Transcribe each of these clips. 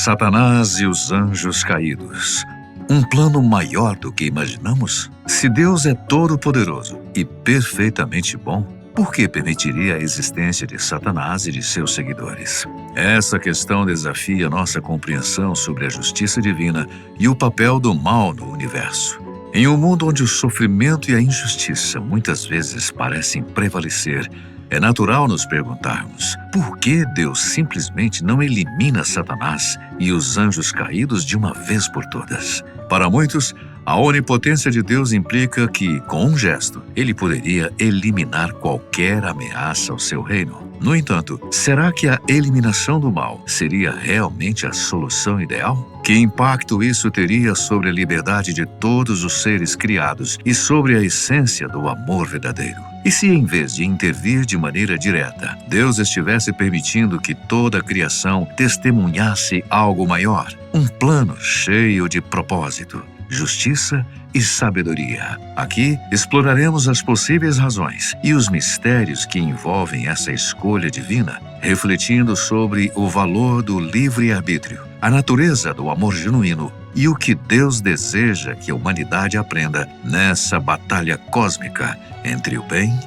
Satanás e os anjos caídos. Um plano maior do que imaginamos? Se Deus é todo-poderoso e perfeitamente bom, por que permitiria a existência de Satanás e de seus seguidores? Essa questão desafia nossa compreensão sobre a justiça divina e o papel do mal no universo. Em um mundo onde o sofrimento e a injustiça muitas vezes parecem prevalecer, é natural nos perguntarmos por que Deus simplesmente não elimina Satanás e os anjos caídos de uma vez por todas. Para muitos, a onipotência de Deus implica que, com um gesto, ele poderia eliminar qualquer ameaça ao seu reino. No entanto, será que a eliminação do mal seria realmente a solução ideal? Que impacto isso teria sobre a liberdade de todos os seres criados e sobre a essência do amor verdadeiro? E se, em vez de intervir de maneira direta, Deus estivesse permitindo que toda a criação testemunhasse algo maior? Um plano cheio de propósito, justiça e sabedoria. Aqui exploraremos as possíveis razões e os mistérios que envolvem essa escolha divina, refletindo sobre o valor do livre-arbítrio, a natureza do amor genuíno e o que Deus deseja que a humanidade aprenda nessa batalha cósmica entre o bem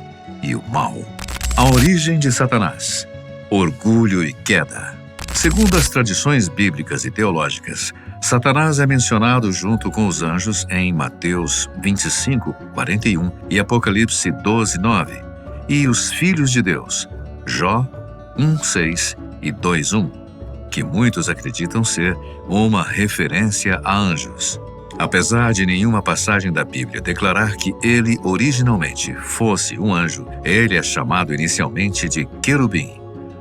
e o mal. A origem de Satanás, orgulho e queda. Segundo as tradições bíblicas e teológicas, Satanás é mencionado junto com os anjos em Mateus 25, 41 e Apocalipse 12, 9, e os filhos de Deus, Jó 1, 6 e 2, 1, que muitos acreditam ser uma referência a anjos. Apesar de nenhuma passagem da Bíblia declarar que ele originalmente fosse um anjo, ele é chamado inicialmente de querubim,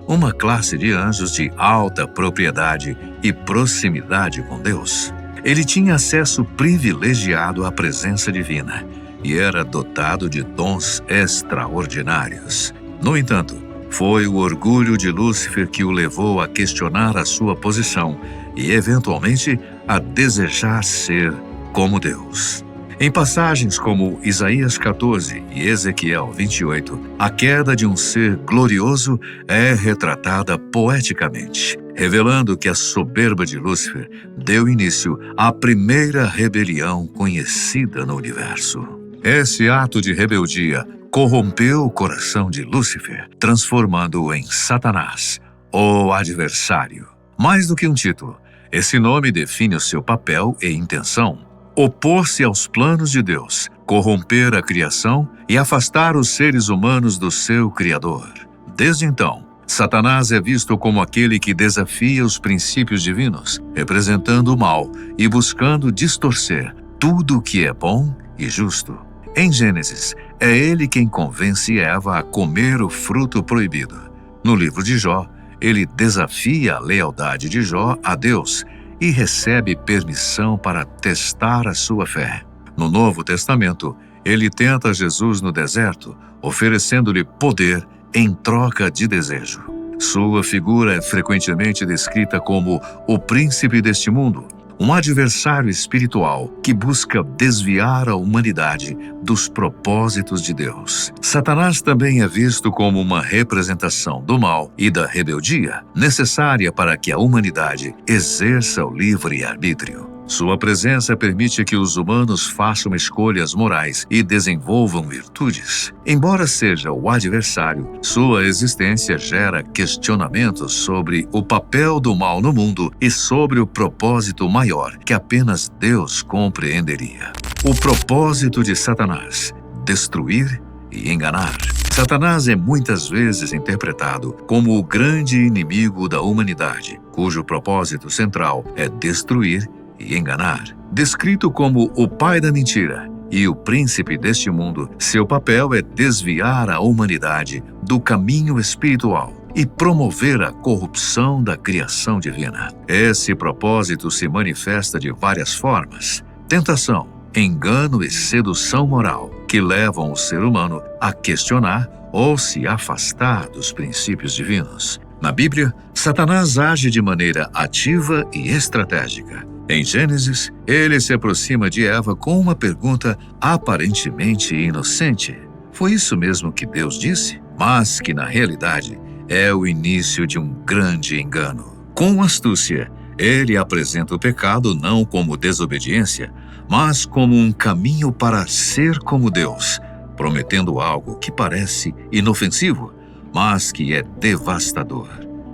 uma classe de anjos de alta propriedade e proximidade com Deus. Ele tinha acesso privilegiado à presença divina e era dotado de dons extraordinários. No entanto, foi o orgulho de Lúcifer que o levou a questionar a sua posição e, eventualmente, a desejar ser como Deus. Em passagens como Isaías 14 e Ezequiel 28, a queda de um ser glorioso é retratada poeticamente, revelando que a soberba de Lúcifer deu início à primeira rebelião conhecida no universo. Esse ato de rebeldia corrompeu o coração de Lúcifer, transformando-o em Satanás, o adversário. Mais do que um título, esse nome define o seu papel e intenção: opor-se aos planos de Deus, corromper a criação e afastar os seres humanos do seu Criador. Desde então, Satanás é visto como aquele que desafia os princípios divinos, representando o mal e buscando distorcer tudo o que é bom e justo. Em Gênesis, é ele quem convence Eva a comer o fruto proibido. No livro de Jó, ele desafia a lealdade de Jó a Deus e recebe permissão para testar a sua fé. No Novo Testamento, ele tenta Jesus no deserto, oferecendo-lhe poder em troca de desejo. Sua figura é frequentemente descrita como o príncipe deste mundo, um adversário espiritual que busca desviar a humanidade dos propósitos de Deus. Satanás também é visto como uma representação do mal e da rebeldia, necessária para que a humanidade exerça o livre-arbítrio. Sua presença permite que os humanos façam escolhas morais e desenvolvam virtudes. Embora seja o adversário, sua existência gera questionamentos sobre o papel do mal no mundo e sobre o propósito maior que apenas Deus compreenderia. O propósito de Satanás: destruir e enganar. Satanás é muitas vezes interpretado como o grande inimigo da humanidade, cujo propósito central é destruir e enganar. Descrito como o pai da mentira e o príncipe deste mundo, seu papel é desviar a humanidade do caminho espiritual e promover a corrupção da criação divina. Esse propósito se manifesta de várias formas: tentação, engano e sedução moral, que levam o ser humano a questionar ou se afastar dos princípios divinos. Na Bíblia, Satanás age de maneira ativa e estratégica. Em Gênesis, ele se aproxima de Eva com uma pergunta aparentemente inocente. Foi isso mesmo que Deus disse? Mas que, na realidade, é o início de um grande engano. Com astúcia, Ele apresenta o pecado não como desobediência, mas como um caminho para ser como Deus, prometendo algo que parece inofensivo, mas que é devastador.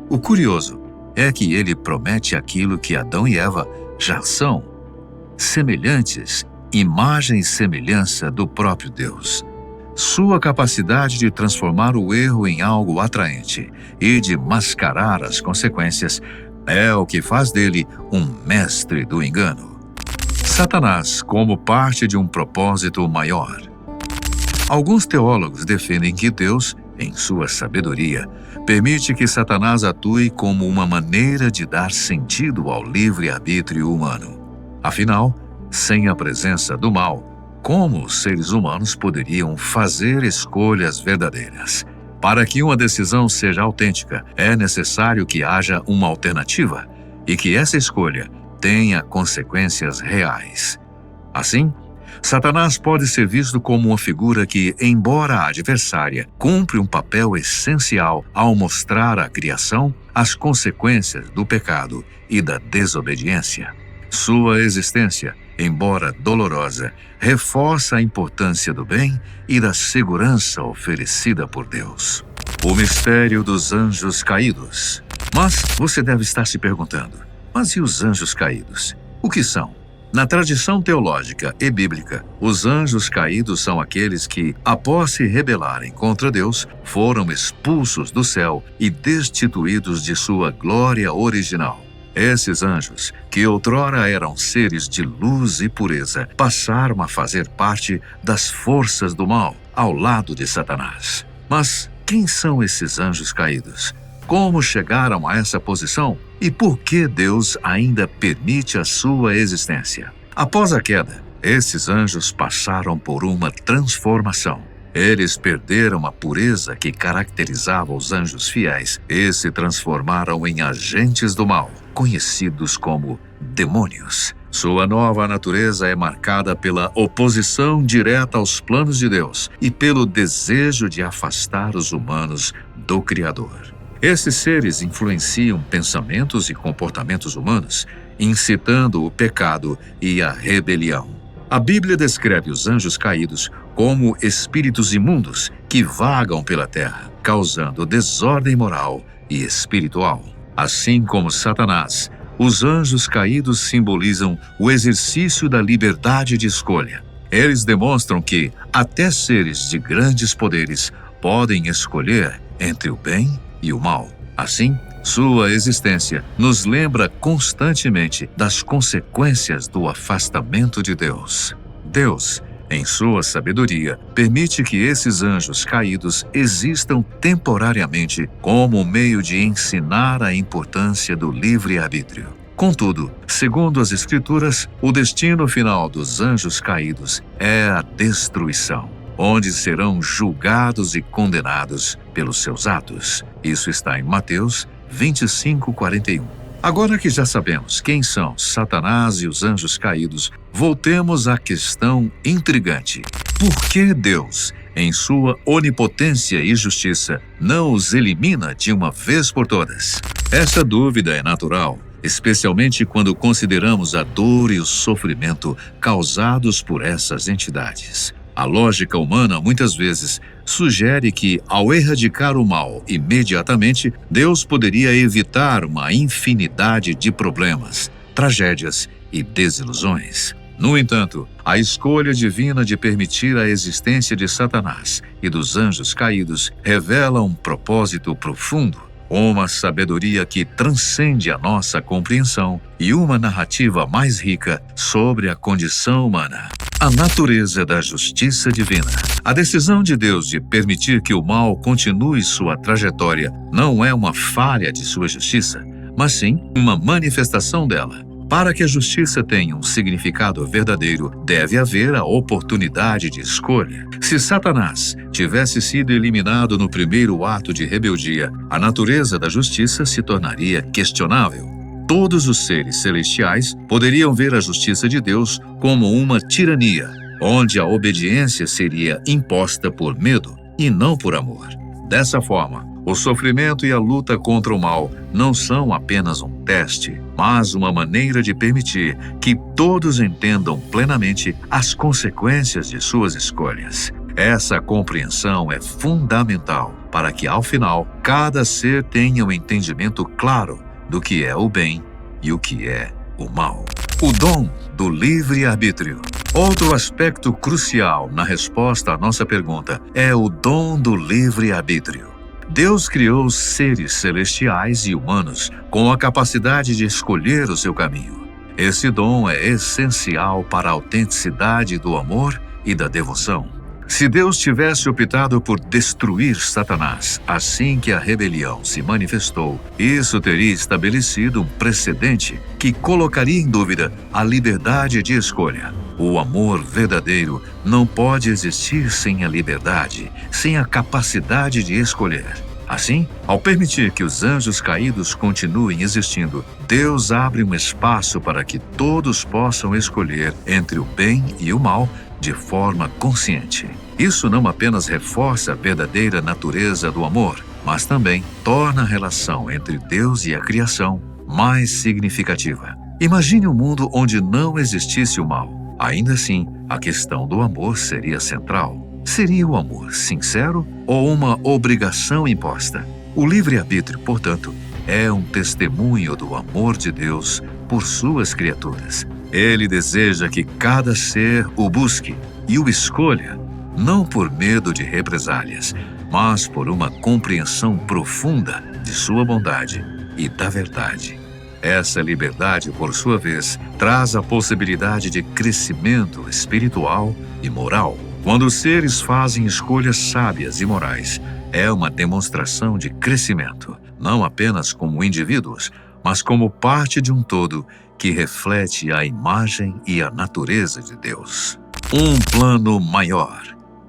O curioso é que ele promete aquilo que Adão e Eva já são, semelhantes, imagem e semelhança do próprio Deus. Sua capacidade de transformar o erro em algo atraente e de mascarar as consequências é o que faz dele um mestre do engano. Satanás como parte de um propósito maior. Alguns teólogos defendem que Deus, em sua sabedoria, permite que Satanás atue como uma maneira de dar sentido ao livre-arbítrio humano. Afinal, sem a presença do mal, como os seres humanos poderiam fazer escolhas verdadeiras? Para que uma decisão seja autêntica, é necessário que haja uma alternativa e que essa escolha tenha consequências reais. Assim, Satanás pode ser visto como uma figura que, embora adversária, cumpre um papel essencial ao mostrar à criação as consequências do pecado e da desobediência. Sua existência, embora dolorosa, reforça a importância do bem e da segurança oferecida por Deus. O mistério dos anjos caídos. Mas você deve estar se perguntando, mas e os anjos caídos? O que são? Na tradição teológica e bíblica, os anjos caídos são aqueles que, após se rebelarem contra Deus, foram expulsos do céu e destituídos de sua glória original. Esses anjos, que outrora eram seres de luz e pureza, passaram a fazer parte das forças do mal, ao lado de Satanás. Mas quem são esses anjos caídos? Como chegaram a essa posição? E por que Deus ainda permite a sua existência? Após a queda, esses anjos passaram por uma transformação. Eles perderam a pureza que caracterizava os anjos fiéis e se transformaram em agentes do mal, conhecidos como demônios. Sua nova natureza é marcada pela oposição direta aos planos de Deus e pelo desejo de afastar os humanos do Criador. Esses seres influenciam pensamentos e comportamentos humanos, incitando o pecado e a rebelião. A Bíblia descreve os anjos caídos como espíritos imundos que vagam pela terra, causando desordem moral e espiritual. Assim como Satanás, os anjos caídos simbolizam o exercício da liberdade de escolha. Eles demonstram que até seres de grandes poderes podem escolher entre o bem e o mal. Assim, sua existência nos lembra constantemente das consequências do afastamento de Deus. Deus, em sua sabedoria, permite que esses anjos caídos existam temporariamente como um meio de ensinar a importância do livre-arbítrio. Contudo, segundo as Escrituras, o destino final dos anjos caídos é a destruição, onde serão julgados e condenados pelos seus atos. Isso está em Mateus 25:41. Agora que já sabemos quem são Satanás e os anjos caídos, voltemos à questão intrigante. Por que Deus, em sua onipotência e justiça, não os elimina de uma vez por todas? Essa dúvida é natural, especialmente quando consideramos a dor e o sofrimento causados por essas entidades. A lógica humana, muitas vezes, sugere que, ao erradicar o mal imediatamente, Deus poderia evitar uma infinidade de problemas, tragédias e desilusões. No entanto, a escolha divina de permitir a existência de Satanás e dos anjos caídos revela um propósito profundo, uma sabedoria que transcende a nossa compreensão e uma narrativa mais rica sobre a condição humana. A natureza da justiça divina. A decisão de Deus de permitir que o mal continue sua trajetória não é uma falha de sua justiça, mas sim uma manifestação dela. Para que a justiça tenha um significado verdadeiro, deve haver a oportunidade de escolha. Se Satanás tivesse sido eliminado no primeiro ato de rebeldia, a natureza da justiça se tornaria questionável. Todos os seres celestiais poderiam ver a justiça de Deus como uma tirania, onde a obediência seria imposta por medo e não por amor. Dessa forma, o sofrimento e a luta contra o mal não são apenas um teste, mas uma maneira de permitir que todos entendam plenamente as consequências de suas escolhas. Essa compreensão é fundamental para que, ao final, cada ser tenha um entendimento claro do que é o bem e o que é o mal. O dom do livre-arbítrio. Outro aspecto crucial na resposta à nossa pergunta é o dom do livre-arbítrio. Deus criou seres celestiais e humanos com a capacidade de escolher o seu caminho. Esse dom é essencial para a autenticidade do amor e da devoção. Se Deus tivesse optado por destruir Satanás assim que a rebelião se manifestou, isso teria estabelecido um precedente que colocaria em dúvida a liberdade de escolha. O amor verdadeiro não pode existir sem a liberdade, sem a capacidade de escolher. Assim, ao permitir que os anjos caídos continuem existindo, Deus abre um espaço para que todos possam escolher entre o bem e o mal de forma consciente. Isso não apenas reforça a verdadeira natureza do amor, mas também torna a relação entre Deus e a criação mais significativa. Imagine um mundo onde não existisse o mal. Ainda assim, a questão do amor seria central. Seria o amor sincero ou uma obrigação imposta? O livre-arbítrio, portanto, é um testemunho do amor de Deus por suas criaturas. Ele deseja que cada ser o busque e o escolha, não por medo de represálias, mas por uma compreensão profunda de sua bondade e da verdade. Essa liberdade, por sua vez, traz a possibilidade de crescimento espiritual e moral. Quando os seres fazem escolhas sábias e morais, é uma demonstração de crescimento, não apenas como indivíduos, mas como parte de um todo que reflete a imagem e a natureza de Deus. Um plano maior: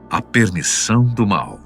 a permissão do mal.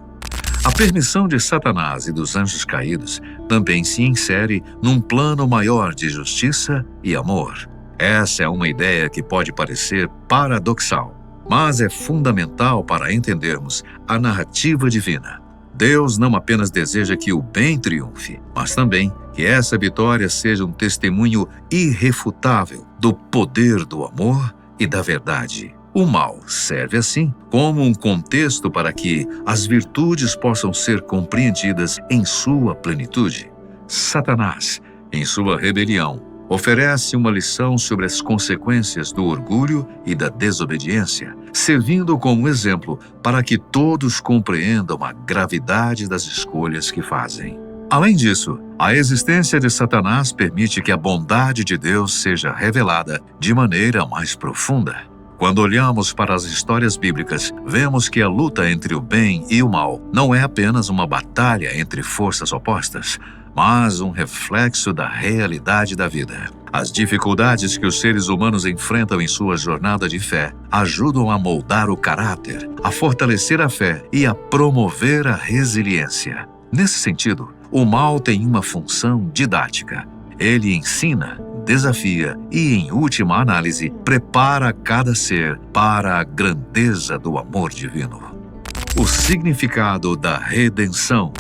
A permissão de Satanás e dos anjos caídos também se insere num plano maior de justiça e amor. Essa é uma ideia que pode parecer paradoxal, mas é fundamental para entendermos a narrativa divina. Deus não apenas deseja que o bem triunfe, mas também que essa vitória seja um testemunho irrefutável do poder do amor e da verdade. O mal serve, assim, como um contexto para que as virtudes possam ser compreendidas em sua plenitude. Satanás, em sua rebelião, oferece uma lição sobre as consequências do orgulho e da desobediência, servindo como exemplo para que todos compreendam a gravidade das escolhas que fazem. Além disso, a existência de Satanás permite que a bondade de Deus seja revelada de maneira mais profunda. Quando olhamos para as histórias bíblicas, vemos que a luta entre o bem e o mal não é apenas uma batalha entre forças opostas, mas um reflexo da realidade da vida. As dificuldades que os seres humanos enfrentam em sua jornada de fé ajudam a moldar o caráter, a fortalecer a fé e a promover a resiliência. Nesse sentido, o mal tem uma função didática. Ele ensina, desafia e, em última análise, prepara cada ser para a grandeza do amor divino. O significado da redenção.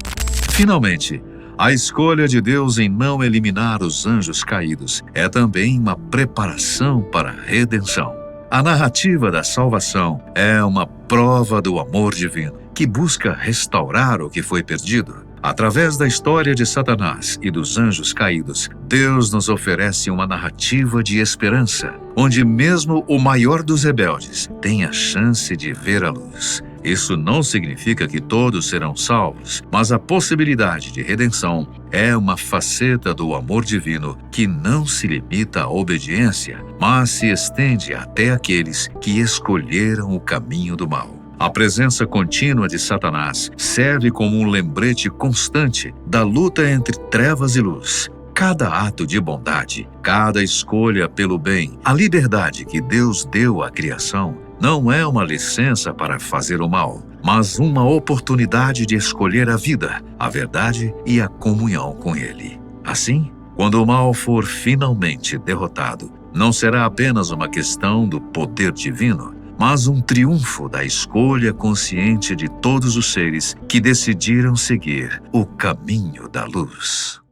Finalmente, a escolha de Deus em não eliminar os anjos caídos é também uma preparação para a redenção. A narrativa da salvação é uma prova do amor divino que busca restaurar o que foi perdido. Através da história de Satanás e dos anjos caídos, Deus nos oferece uma narrativa de esperança, onde mesmo o maior dos rebeldes tem a chance de ver a luz. Isso não significa que todos serão salvos, mas a possibilidade de redenção é uma faceta do amor divino que não se limita à obediência, mas se estende até aqueles que escolheram o caminho do mal. A presença contínua de Satanás serve como um lembrete constante da luta entre trevas e luz. Cada ato de bondade, cada escolha pelo bem, a liberdade que Deus deu à criação, não é uma licença para fazer o mal, mas uma oportunidade de escolher a vida, a verdade e a comunhão com Ele. Assim, quando o mal for finalmente derrotado, não será apenas uma questão do poder divino, mas um triunfo da escolha consciente de todos os seres que decidiram seguir o caminho da luz.